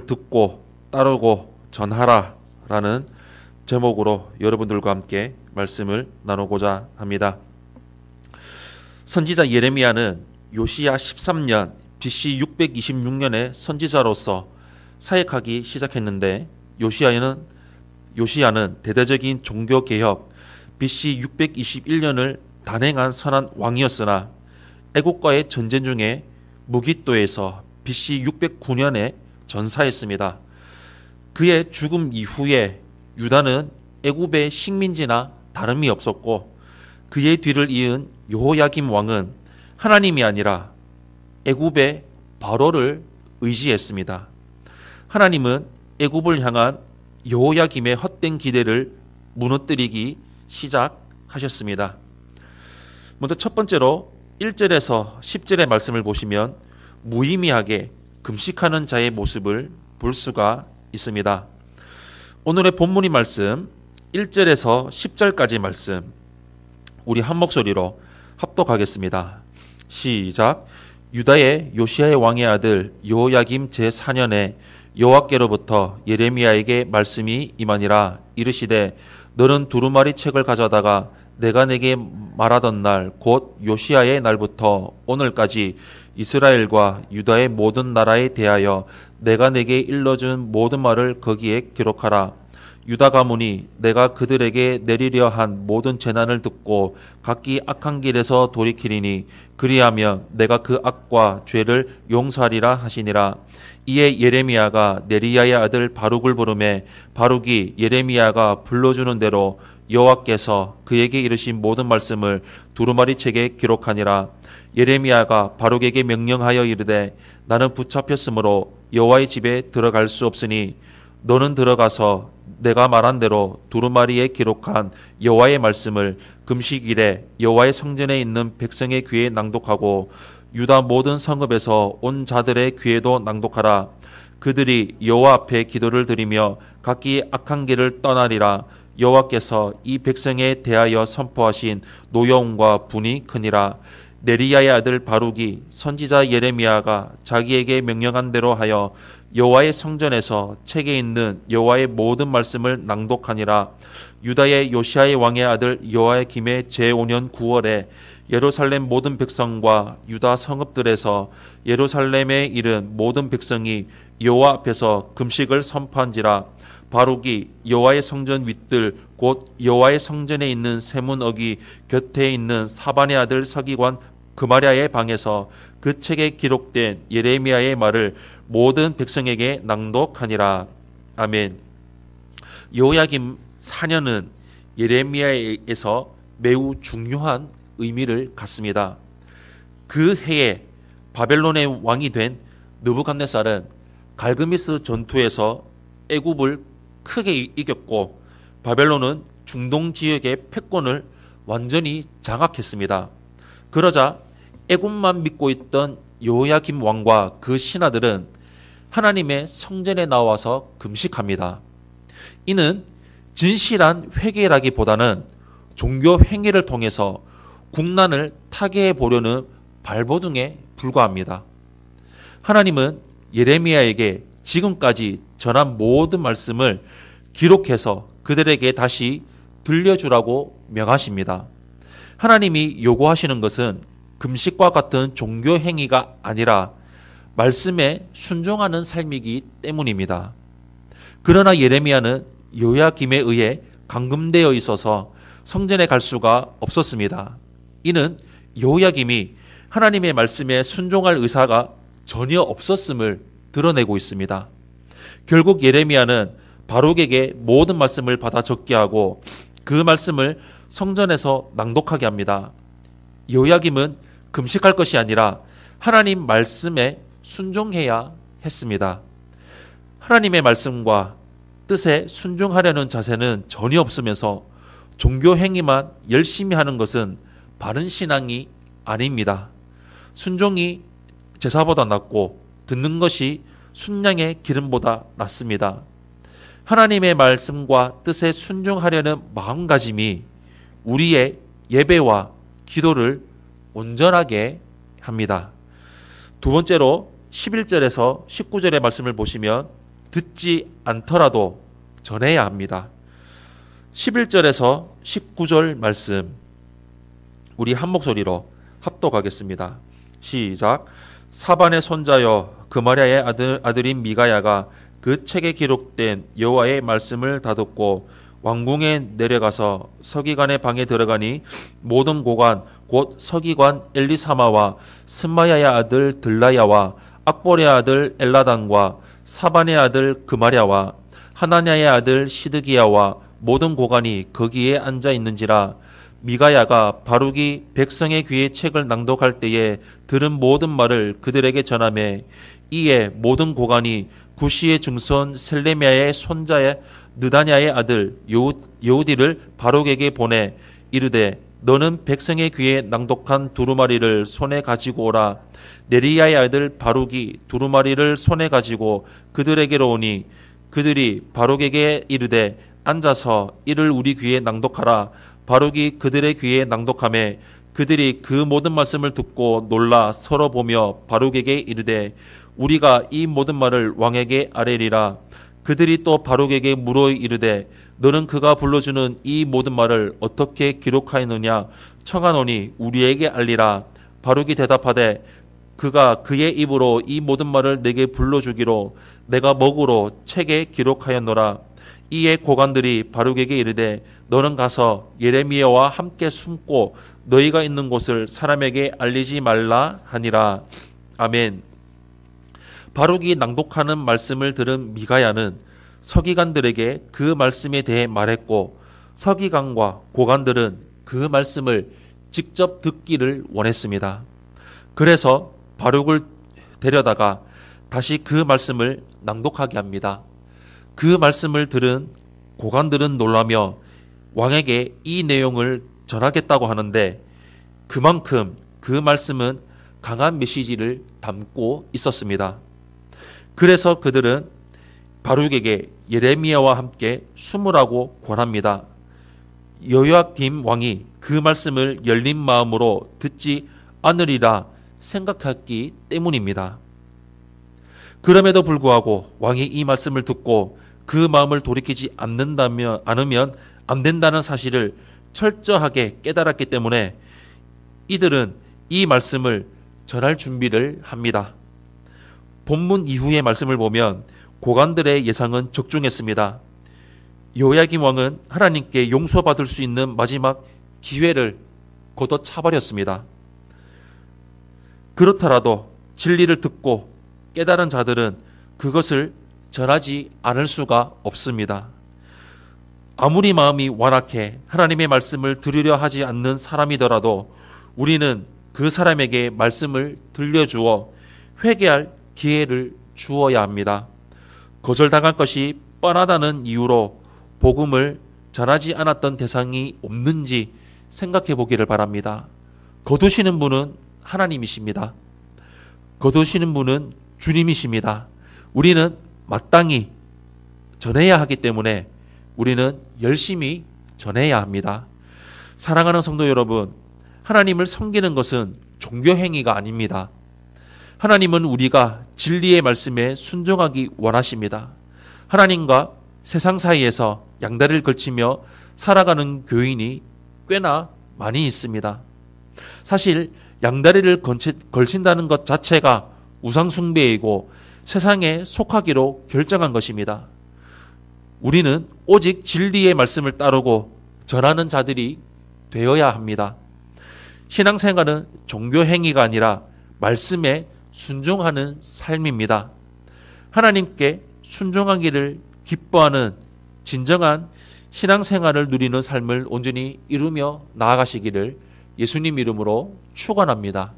듣고 따르고 전하라 라는 제목으로 여러분들과 함께 말씀을 나누고자 합니다. 선지자 예레미야는 요시야 13년 BC 626년에 선지자로서 사역하기 시작했는데 요시야는 대대적인 종교개혁 BC 621년을 단행한 선한 왕이었으나 애국과의 전쟁 중에 무깃도에서 BC 609년에 전사했습니다. 그의 죽음 이후에 유다는 애굽의 식민지나 다름이 없었고 그의 뒤를 이은 여호야김 왕은 하나님이 아니라 애굽의 바로를 의지했습니다. 하나님은 애굽을 향한 여호야김의 헛된 기대를 무너뜨리기 시작하셨습니다. 먼저 첫 번째로 1절에서 10절의 말씀을 보시면 무의미하게 금식하는 자의 모습을 볼 수가 있습니다. 오늘의 본문의 말씀 1절에서 10절까지 말씀 우리 한 목소리로 합독하겠습니다. 시작. 유다의 요시야의 왕의 아들 여호야김 제4년에 여호와께로부터 예레미야에게 말씀이 임하니라. 이르시되 너는 두루마리 책을 가져다가 내가 내게 말하던 날 곧 요시야의 날부터 오늘까지 이스라엘과 유다의 모든 나라에 대하여 내가 내게 일러준 모든 말을 거기에 기록하라. 유다 가문이 내가 그들에게 내리려 한 모든 재난을 듣고 각기 악한 길에서 돌이키리니 그리하면 내가 그 악과 죄를 용서하리라 하시니라. 이에 예레미야가 네리야의 아들 바룩을 부르매 바룩이 예레미야가 불러주는 대로 여호와께서 그에게 이르신 모든 말씀을 두루마리 책에 기록하니라. 예레미야가 바룩에게 명령하여 이르되 나는 붙잡혔으므로 여호와의 집에 들어갈 수 없으니 너는 들어가서 내가 말한 대로 두루마리에 기록한 여호와의 말씀을 금식일에 여호와의 성전에 있는 백성의 귀에 낭독하고 유다 모든 성읍에서 온 자들의 귀에도 낭독하라. 그들이 여호와 앞에 기도를 드리며 각기 악한 길을 떠나리라. 여호와께서 이 백성에 대하여 선포하신 노여움과 분이 크니라. 네리야의 아들 바룩이 선지자 예레미야가 자기에게 명령한 대로 하여 여호와의 성전에서 책에 있는 여호와의 모든 말씀을 낭독하니라. 유다의 요시야의 왕의 아들 여호야김의 제5년 9월에 예루살렘 모든 백성과 유다 성읍들에서 예루살렘에 이른 모든 백성이 여호와 앞에서 금식을 선포한지라. 바룩이 여호와의 성전 윗들 곧 여호와의 성전에 있는 세문어기 곁에 있는 사반의 아들 서기관 그마랴의 방에서 그 책에 기록된 예레미야의 말을 모든 백성에게 낭독하니라. 아멘. 여호야김 4년은 예레미야에서 매우 중요한 의미를 갖습니다. 그 해에 바벨론의 왕이 된 느부갓네살은 갈그미스 전투에서 애굽을 크게 이겼고 바벨론은 중동 지역의 패권을 완전히 장악했습니다. 그러자 애굽만 믿고 있던 여호야김 왕과 그 신하들은 하나님의 성전에 나와서 금식합니다. 이는 진실한 회개라기보다는 종교 행위를 통해서 국난을 타개해 보려는 발버둥에 불과합니다. 하나님은 예레미야에게 지금까지 전한 모든 말씀을 기록해서 그들에게 다시 들려주라고 명하십니다. 하나님이 요구하시는 것은 금식과 같은 종교 행위가 아니라 말씀에 순종하는 삶이기 때문입니다. 그러나 예레미야는 여호야김에 의해 감금되어 있어서 성전에 갈 수가 없었습니다. 이는 여호야김이 하나님의 말씀에 순종할 의사가 전혀 없었음을 드러내고 있습니다. 결국 예레미야는 바룩에게 모든 말씀을 받아 적게 하고 그 말씀을 성전에서 낭독하게 합니다. 여호야김은 금식할 것이 아니라 하나님 말씀에 순종해야 했습니다. 하나님의 말씀과 뜻에 순종하려는 자세는 전혀 없으면서 종교 행위만 열심히 하는 것은 바른 신앙이 아닙니다. 순종이 제사보다 낫고 듣는 것이 순양의 기름보다 낫습니다. 하나님의 말씀과 뜻에 순종하려는 마음가짐이 우리의 예배와 기도를 온전하게 합니다. 두 번째로 11절에서 19절의 말씀을 보시면 듣지 않더라도 전해야 합니다. 11절에서 19절 말씀 우리 한 목소리로 합독하겠습니다. 시작. 사반의 손자여 그마랴의 아들인 미가야가 그 책에 기록된 여호와의 말씀을 다듣고 왕궁에 내려가서 서기관의 방에 들어가니 모든 고관 곧 서기관 엘리사마와 스마야의 아들 들라야와 악보의 아들 엘라단과 사반의 아들 그마랴와 하나냐의 아들 시드기야와 모든 고관이 거기에 앉아 있는지라. 미가야가 바룩이 백성의 귀에 책을 낭독할 때에 들은 모든 말을 그들에게 전하매 이에 모든 고관이 구시의 증손 셀레미야의 손자의 느다냐의 아들 여우디를 바룩에게 보내 이르되 너는 백성의 귀에 낭독한 두루마리를 손에 가지고 오라. 네리야의 아들 바룩이 두루마리를 손에 가지고 그들에게로 오니 그들이 바룩에게 이르되 앉아서 이를 우리 귀에 낭독하라. 바룩이 그들의 귀에 낭독하매 그들이 그 모든 말씀을 듣고 놀라 서로 보며 바룩에게 이르되 우리가 이 모든 말을 왕에게 아뢰리라. 그들이 또 바룩에게 물어 이르되 너는 그가 불러주는 이 모든 말을 어떻게 기록하였느냐 청하노니 우리에게 알리라. 바룩이 대답하되 그가 그의 입으로 이 모든 말을 내게 불러주기로 내가 먹으로 책에 기록하였노라. 이에 고관들이 바룩에게 이르되 너는 가서 예레미야와 함께 숨고 너희가 있는 곳을 사람에게 알리지 말라 하니라. 아멘. 바룩이 낭독하는 말씀을 들은 미가야는 서기관들에게 그 말씀에 대해 말했고 서기관과 고관들은 그 말씀을 직접 듣기를 원했습니다. 그래서 바룩을 데려다가 다시 그 말씀을 낭독하게 합니다. 그 말씀을 들은 고관들은 놀라며 왕에게 이 내용을 전하겠다고 하는데 그만큼 그 말씀은 강한 메시지를 담고 있었습니다. 그래서 그들은 바룩에게 예레미야와 함께 숨으라고 권합니다. 여호야김 왕이 그 말씀을 열린 마음으로 듣지 않으리라 생각했기 때문입니다. 그럼에도 불구하고 왕이 이 말씀을 듣고 그 마음을 돌이키지 않으면 안 된다는 사실을 철저하게 깨달았기 때문에 이들은 이 말씀을 전할 준비를 합니다. 본문 이후의 말씀을 보면 고관들의 예상은 적중했습니다. 여호야김 왕은 하나님께 용서받을 수 있는 마지막 기회를 걷어차버렸습니다. 그렇더라도 진리를 듣고 깨달은 자들은 그것을 전하지 않을 수가 없습니다. 아무리 마음이 완악해 하나님의 말씀을 들으려 하지 않는 사람이더라도 우리는 그 사람에게 말씀을 들려주어 회개할 기회를 주어야 합니다. 거절당할 것이 뻔하다는 이유로 복음을 전하지 않았던 대상이 없는지 생각해 보기를 바랍니다. 거두시는 분은 하나님이십니다. 거두시는 분은 주님이십니다. 우리는 마땅히 전해야 하기 때문에 우리는 열심히 전해야 합니다. 사랑하는 성도 여러분, 하나님을 섬기는 것은 종교행위가 아닙니다. 하나님은 우리가 진리의 말씀에 순종하기 원하십니다. 하나님과 세상 사이에서 양다리를 걸치며 살아가는 교인이 꽤나 많이 있습니다. 사실 양다리를 걸친다는 것 자체가 우상숭배이고 세상에 속하기로 결정한 것입니다. 우리는 오직 진리의 말씀을 따르고 전하는 자들이 되어야 합니다. 신앙생활은 종교행위가 아니라 말씀에 순종하는 삶입니다. 하나님께 순종하기를 기뻐하는 진정한 신앙생활을 누리는 삶을 온전히 이루며 나아가시기를 예수님 이름으로 축원합니다.